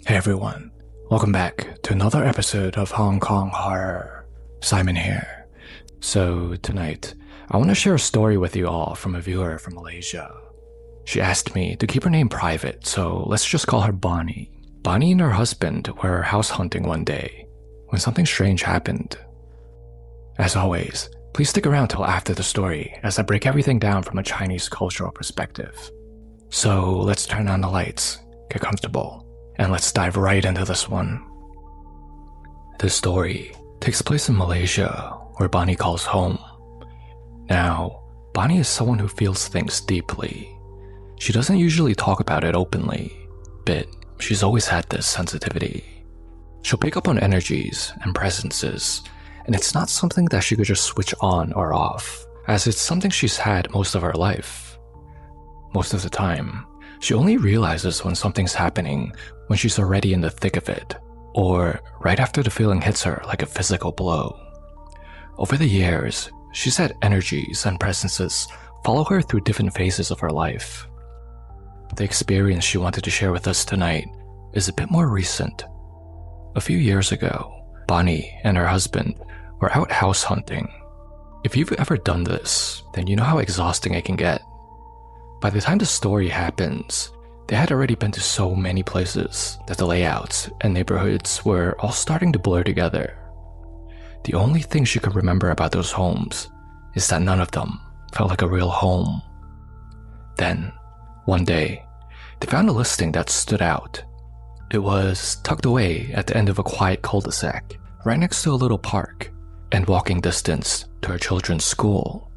Hey everyone, welcome back to another episode of Hong Kong Horror. Simon here. So tonight, I want to share a story with you all from a viewer from Malaysia. She asked me to keep her name private, so let's just call her Bonnie. Bonnie and her husband were house hunting one day when something strange happened. As always, please stick around till after the story as I break everything down from a Chinese cultural perspective. So let's turn on the lights, get comfortable, and let's dive right into this one. This story takes place in Malaysia, where Bonnie calls home. Now, Bonnie is someone who feels things deeply. She doesn't usually talk about it openly, but she's always had this sensitivity. She'll pick up on energies and presences, and it's not something that she could just switch on or off, as it's something she's had most of her life. Most of the time, she only realizes when something's happening when she's already in the thick of it, or right after the feeling hits her like a physical blow. Over the years, she's had energies and presences follow her through different phases of her life. The experience she wanted to share with us tonight is a bit more recent. A few years ago, Bonnie and her husband were out house hunting. If you've ever done this, then you know how exhausting it can get. By the time the story happens, they had already been to so many places that the layouts and neighborhoods were all starting to blur together. The only thing she could remember about those homes is that none of them felt like a real home. Then, one day, they found a listing that stood out. It was tucked away at the end of a quiet cul-de-sac, right next to a little park, and walking distance to her children's school.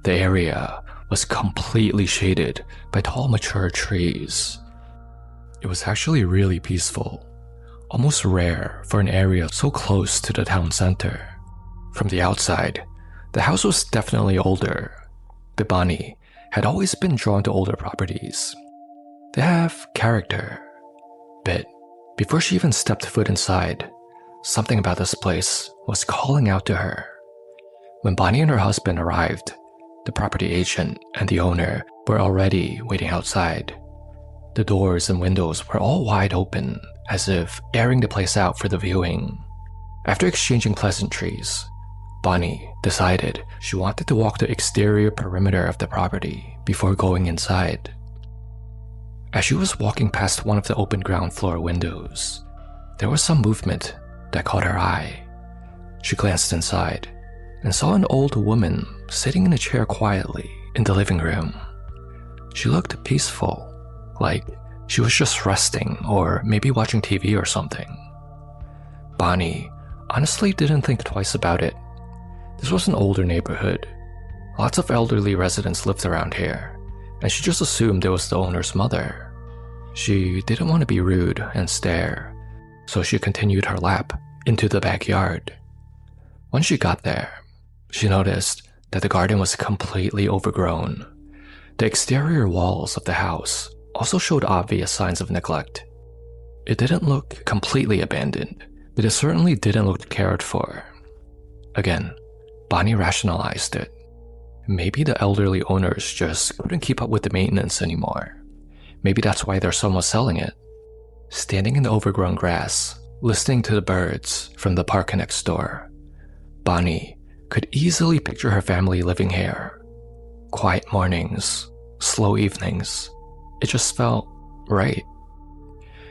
The area was completely shaded by tall mature trees. It was actually really peaceful, almost rare for an area so close to the town center. From the outside, the house was definitely older, but Bonnie had always been drawn to older properties. They have character. But before she even stepped foot inside, something about this place was calling out to her. When Bonnie and her husband arrived, the property agent and the owner were already waiting outside. The doors and windows were all wide open, as if airing the place out for the viewing. After exchanging pleasantries, Bonnie decided she wanted to walk the exterior perimeter of the property before going inside. As she was walking past one of the open ground floor windows, there was some movement that caught her eye. She glanced inside and saw an old woman sitting in a chair quietly in the living room. She looked peaceful, like she was just resting or maybe watching TV or something. Bonnie honestly didn't think twice about it. This was an older neighborhood. Lots of elderly residents lived around here, and she just assumed it was the owner's mother. She didn't want to be rude and stare, so she continued her lap into the backyard. Once she got there, she noticed that the garden was completely overgrown. The exterior walls of the house also showed obvious signs of neglect. It didn't look completely abandoned, but it certainly didn't look cared for. Again, Bonnie rationalized it. Maybe the elderly owners just couldn't keep up with the maintenance anymore. Maybe that's why they're somewhat selling it. Standing in the overgrown grass, listening to the birds from the park next door, Bonnie could easily picture her family living here. Quiet mornings, slow evenings. It just felt right.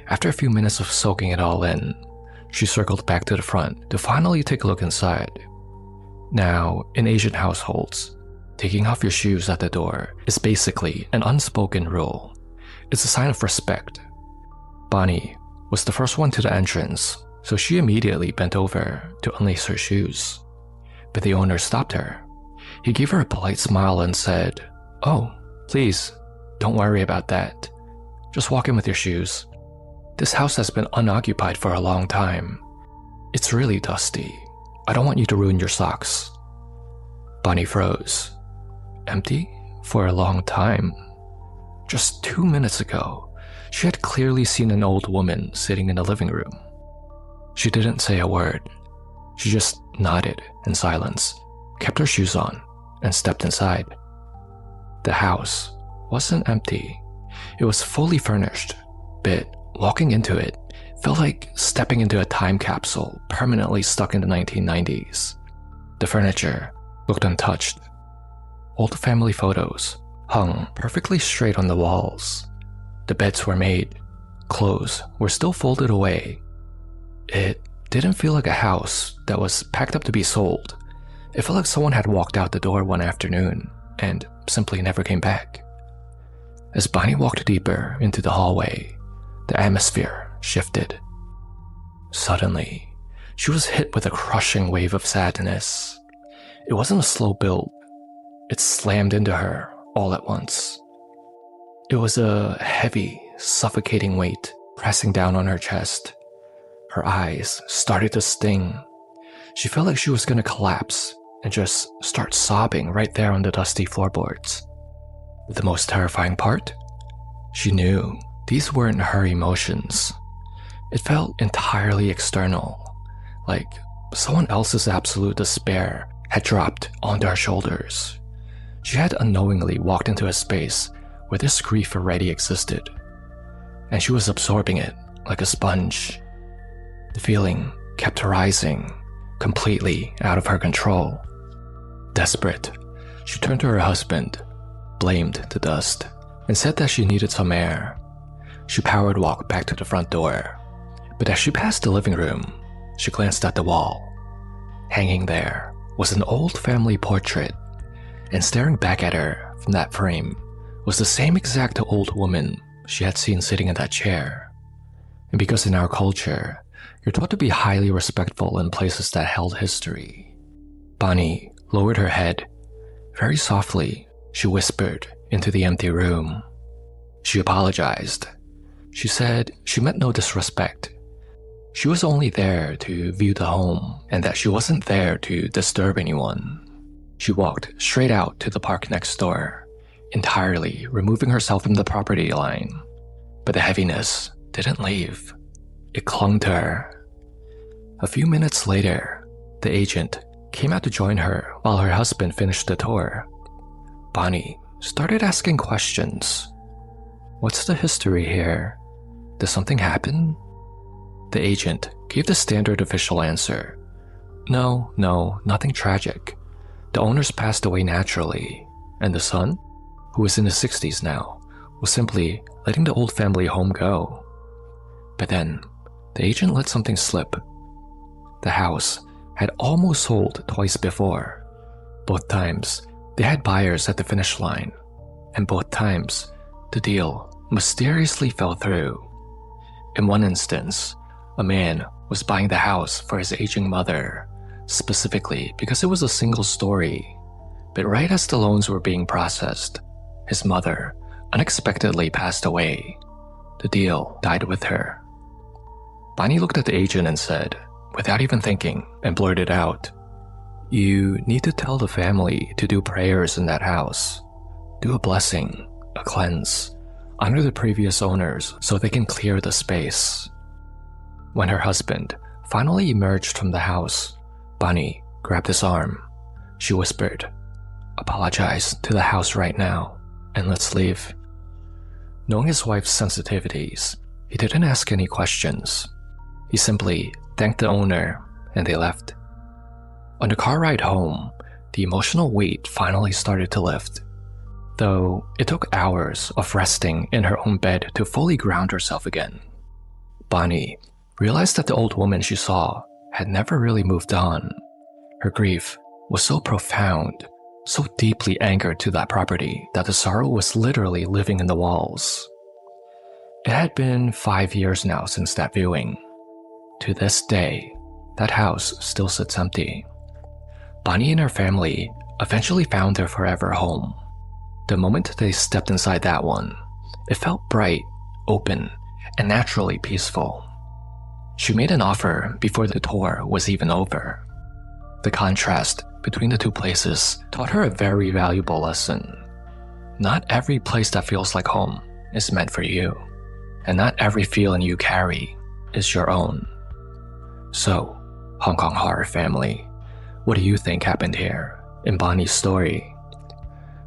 After a few minutes of soaking it all in, she circled back to the front to finally take a look inside. Now, in Asian households, taking off your shoes at the door is basically an unspoken rule. It's a sign of respect. Bonnie was the first one to the entrance, so she immediately bent over to unlace her shoes. But the owner stopped her. He gave her a polite smile and said, "Oh, please, don't worry about that. Just walk in with your shoes. This house has been unoccupied for a long time. It's really dusty. I don't want you to ruin your socks." Bonnie froze. Empty? For a long time? Just 2 minutes ago, she had clearly seen an old woman sitting in the living room. She didn't say a word. She just nodded in silence, kept her shoes on, and stepped inside. The house wasn't empty. It was fully furnished, but walking into it, felt like stepping into a time capsule permanently stuck in the 1990s. The furniture looked untouched. Old family photos hung perfectly straight on the walls. The beds were made. Clothes were still folded away. It didn't feel like a house that was packed up to be sold. It felt like someone had walked out the door one afternoon and simply never came back. As Bonnie walked deeper into the hallway, the atmosphere shifted. Suddenly, she was hit with a crushing wave of sadness. It wasn't a slow build. It slammed into her all at once. It was a heavy, suffocating weight pressing down on her chest. Her eyes started to sting. She felt like she was going to collapse and just start sobbing right there on the dusty floorboards. The most terrifying part? She knew these weren't her emotions. It felt entirely external, like someone else's absolute despair had dropped onto her shoulders. She had unknowingly walked into a space where this grief already existed, and she was absorbing it like a sponge. The feeling kept rising, completely out of her control. Desperate, she turned to her husband, blamed the dust, and said that she needed some air. She powered walked back to the front door, but as she passed the living room, she glanced at the wall. Hanging there was an old family portrait, and staring back at her from that frame was the same exact old woman she had seen sitting in that chair. And because in our culture, you're taught to be highly respectful in places that held history, Bonnie lowered her head. Very softly, she whispered into the empty room. She apologized. She said she meant no disrespect. She was only there to view the home and that she wasn't there to disturb anyone. She walked straight out to the park next door, entirely removing herself from the property line. But the heaviness didn't leave. It clung to her. A few minutes later, the agent came out to join her while her husband finished the tour. Bonnie started asking questions. What's the history here? Did something happen? The agent gave the standard official answer. No, nothing tragic. The owners passed away naturally, and the son, who was in his 60s now, was simply letting the old family home go. But then, the agent let something slip. The house had almost sold twice before. Both times, they had buyers at the finish line, and both times, the deal mysteriously fell through. In one instance, a man was buying the house for his aging mother, specifically because it was a single story. But right as the loans were being processed, his mother unexpectedly passed away. The deal died with her. Bonnie looked at the agent and said, without even thinking, and blurted out, "You need to tell the family to do prayers in that house. Do a blessing, a cleanse, honor the previous owners so they can clear the space." When her husband finally emerged from the house, Bonnie grabbed his arm. She whispered, "Apologize to the house right now, and let's leave." Knowing his wife's sensitivities, he didn't ask any questions. He simply thanked the owner, and they left. On the car ride home, the emotional weight finally started to lift. Though it took hours of resting in her own bed to fully ground herself again. Bonnie realized that the old woman she saw had never really moved on. Her grief was so profound, so deeply anchored to that property that the sorrow was literally living in the walls. It had been 5 years now since that viewing. To this day, that house still sits empty. Bonnie and her family eventually found their forever home. The moment they stepped inside that one, it felt bright, open, and naturally peaceful. She made an offer before the tour was even over. The contrast between the two places taught her a very valuable lesson. Not every place that feels like home is meant for you, and not every feeling you carry is your own. So, Hong Kong horror family, what do you think happened here in Bonnie's story?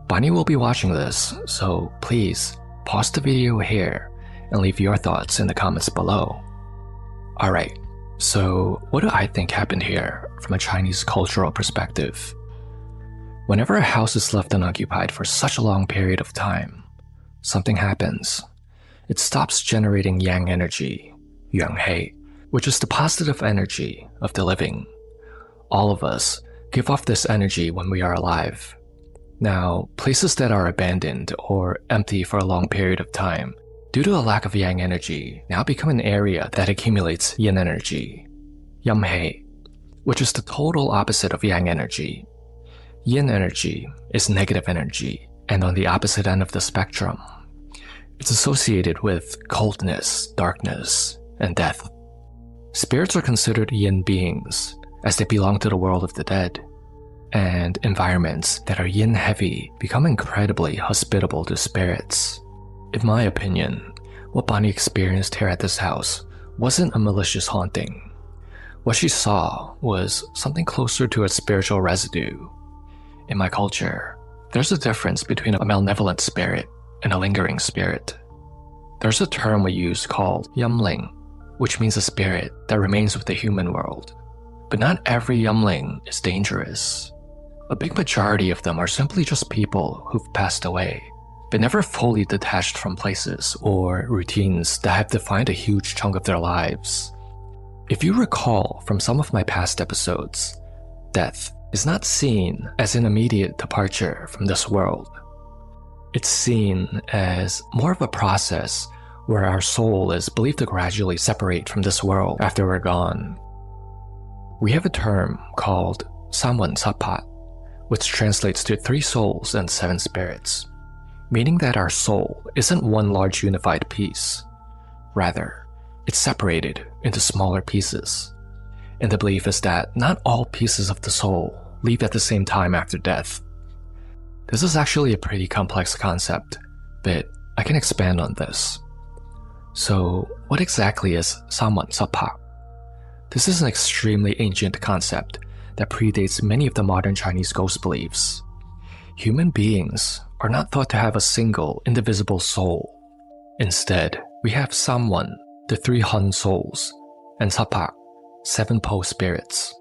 Bonnie will be watching this, so please pause the video here and leave your thoughts in the comments below. Alright, so what do I think happened here from a Chinese cultural perspective? Whenever a house is left unoccupied for such a long period of time, something happens. It stops generating yang energy, yang hei, which is the positive energy of the living. All of us give off this energy when we are alive. Now, places that are abandoned or empty for a long period of time, due to a lack of yang energy, now become an area that accumulates yin energy, yang hei, which is the total opposite of yang energy. Yin energy is negative energy, and on the opposite end of the spectrum, it's associated with coldness, darkness, and death. Spirits are considered yin beings, as they belong to the world of the dead, and environments that are yin heavy become incredibly hospitable to spirits. In my opinion, what Bonnie experienced here at this house wasn't a malicious haunting. What she saw was something closer to a spiritual residue. In my culture, there's a difference between a malevolent spirit and a lingering spirit. There's a term we use called yumling, which means a spirit that remains with the human world. But not every yumling is dangerous. A big majority of them are simply just people who've passed away, but never fully detached from places or routines that have defined a huge chunk of their lives. If you recall from some of my past episodes, death is not seen as an immediate departure from this world. It's seen as more of a process where our soul is believed to gradually separate from this world after we're gone. We have a term called unsettling, which translates to 3 souls and 7 spirits, meaning that our soul isn't one large unified piece. Rather, it's separated into smaller pieces. And the belief is that not all pieces of the soul leave at the same time after death. This is actually a pretty complex concept, but I can expand on this. So, what exactly is unsettling? This is an extremely ancient concept that predates many of the modern Chinese ghost beliefs. Human beings are not thought to have a single, indivisible soul. Instead, we have someone, the 3 Hun souls, and settling, 7 Po spirits.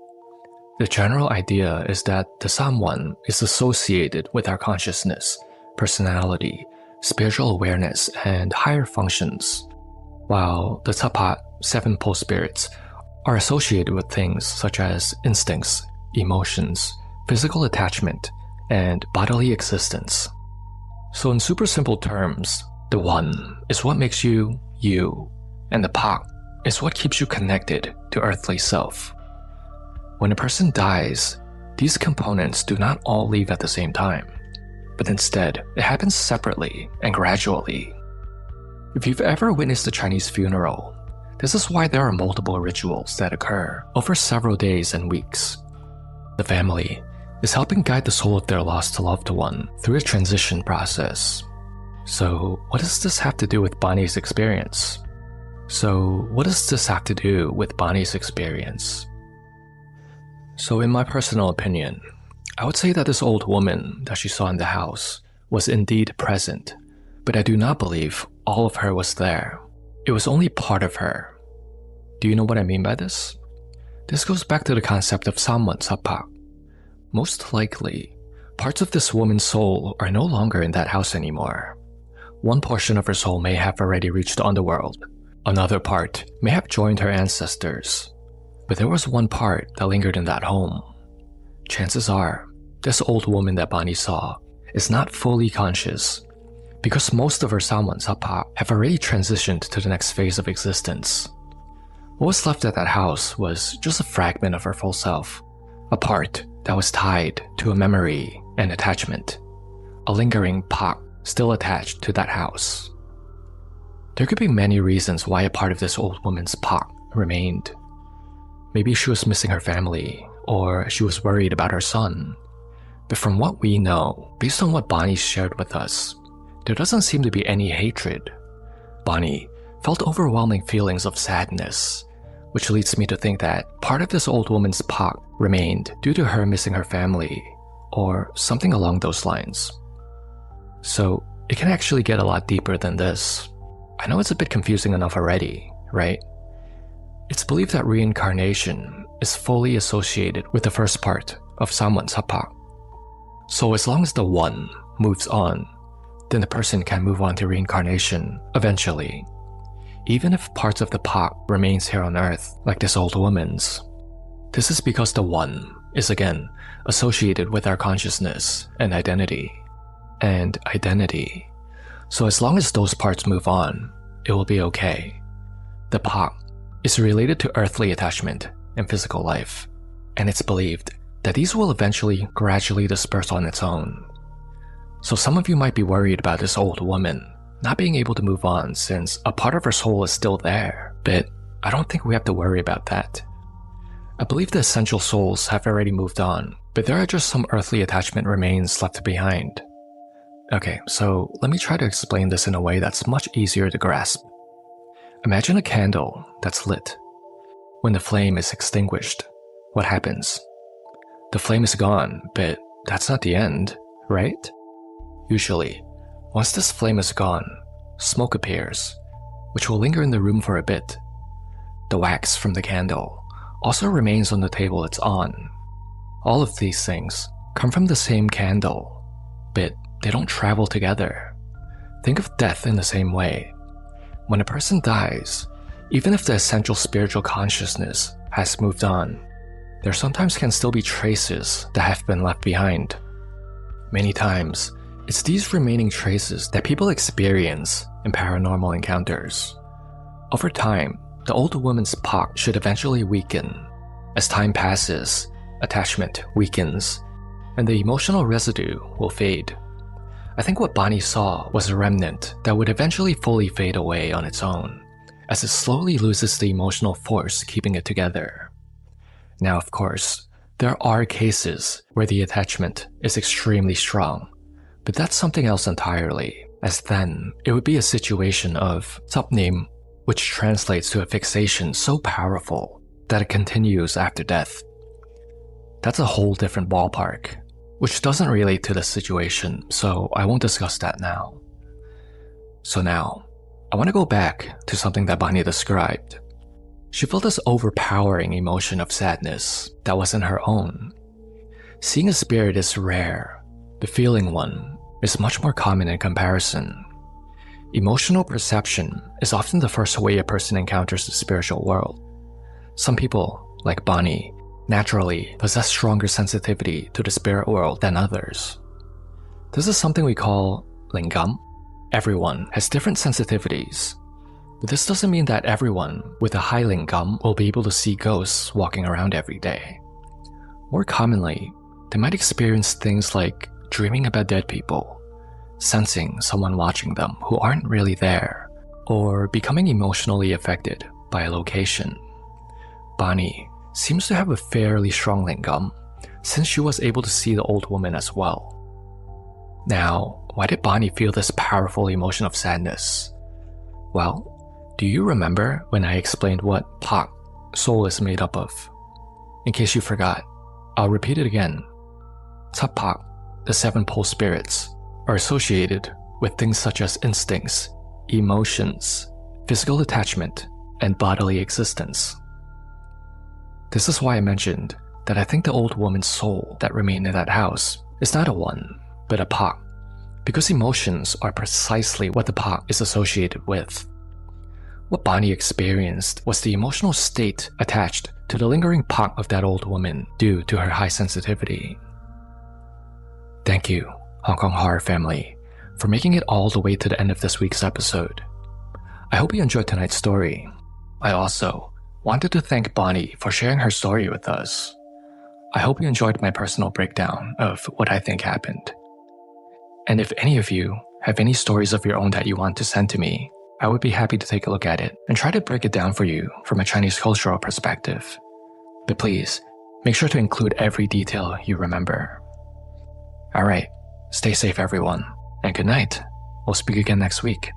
The general idea is that the someone is associated with our consciousness, personality, spiritual awareness, and higher functions, while the settling, 7 Po spirits, are associated with things such as instincts, emotions, physical attachment, and bodily existence. So in super simple terms, the one is what makes you, you, and the pak is what keeps you connected to earthly self. When a person dies, these components do not all leave at the same time, but instead it happens separately and gradually. If you've ever witnessed a Chinese funeral, this is why there are multiple rituals that occur over several days and weeks. The family is helping guide the soul of their lost loved one through a transition process. So what does this have to do with Bonnie's experience? So in my personal opinion, I would say that this old woman that she saw in the house was indeed present, but I do not believe all of her was there. It was only part of her. Do you know what I mean by this? This goes back to the concept of unsettling. Most likely, parts of this woman's soul are no longer in that house anymore. One portion of her soul may have already reached the underworld. Another part may have joined her ancestors. But there was one part that lingered in that home. Chances are, this old woman that Bonnie saw is not fully conscious, because most of her unsettling have already transitioned to the next phase of existence. What was left at that house was just a fragment of her full self, a part that was tied to a memory and attachment, a lingering pak still attached to that house. There could be many reasons why a part of this old woman's pak remained. Maybe she was missing her family, or she was worried about her son. But from what we know, based on what Bonnie shared with us, there doesn't seem to be any hatred. Bonnie felt overwhelming feelings of sadness, which leads me to think that part of this old woman's pak remained due to her missing her family, or something along those lines. So it can actually get a lot deeper than this. I know it's a bit confusing enough already, right? It's believed that reincarnation is fully associated with the first part of someone's hapak. So as long as the one moves on, then the person can move on to reincarnation eventually, even if parts of the pak remains here on earth, like this old woman's. This is because the one is again associated with our consciousness and identity. So as long as those parts move on, it will be okay. The pak is related to earthly attachment and physical life, and it's believed that these will eventually gradually disperse on its own. So some of you might be worried about this old woman not being able to move on since a part of her soul is still there, but I don't think we have to worry about that. I believe the essential souls have already moved on, but there are just some earthly attachment remains left behind. Okay, so let me try to explain this in a way that's much easier to grasp. Imagine a candle that's lit. When the flame is extinguished, what happens? The flame is gone, but that's not the end, right? Usually, once this flame is gone, smoke appears, which will linger in the room for a bit. The wax from the candle also remains on the table it's on. All of these things come from the same candle, but they don't travel together. Think of death in the same way. When a person dies, even if the essential spiritual consciousness has moved on, there sometimes can still be traces that have been left behind. Many times, it's these remaining traces that people experience in paranormal encounters. Over time, the old woman's pak should eventually weaken. As time passes, attachment weakens, and the emotional residue will fade. I think what Bonnie saw was a remnant that would eventually fully fade away on its own, as it slowly loses the emotional force keeping it together. Now, of course, there are cases where the attachment is extremely strong, but that's something else entirely, as then it would be a situation of sapnim, which translates to a fixation so powerful that it continues after death. That's a whole different ballpark, which doesn't relate to the situation, so I won't discuss that now. So now, I want to go back to something that Bonnie described. She felt this overpowering emotion of sadness that wasn't her own. Seeing a spirit is rare, but feeling one is much more common in comparison. Emotional perception is often the first way a person encounters the spiritual world. Some people, like Bonnie, naturally possess stronger sensitivity to the spirit world than others. This is something we call lingam. Everyone has different sensitivities, but this doesn't mean that everyone with a high lingam will be able to see ghosts walking around every day. More commonly, they might experience things like dreaming about dead people, sensing someone watching them who aren't really there, or becoming emotionally affected by a location. Bonnie seems to have a fairly strong lingam, since she was able to see the old woman as well. Now, why did Bonnie feel this powerful emotion of sadness? Well, do you remember when I explained what pak, soul, is made up of? In case you forgot, I'll repeat it again. Tapak, the seven pole spirits, are associated with things such as instincts, emotions, physical attachment, and bodily existence. This is why I mentioned that I think the old woman's soul that remained in that house is not a one, but a pak, because emotions are precisely what the pak is associated with. What Bonnie experienced was the emotional state attached to the lingering pak of that old woman due to her high sensitivity. Thank you, Hong Kong Horror family, for making it all the way to the end of this week's episode. I hope you enjoyed tonight's story. I also wanted to thank Bonnie for sharing her story with us. I hope you enjoyed my personal breakdown of what I think happened. And if any of you have any stories of your own that you want to send to me, I would be happy to take a look at it and try to break it down for you from a Chinese cultural perspective. But please, make sure to include every detail you remember. Alright, stay safe everyone, and good night. We'll speak again next week.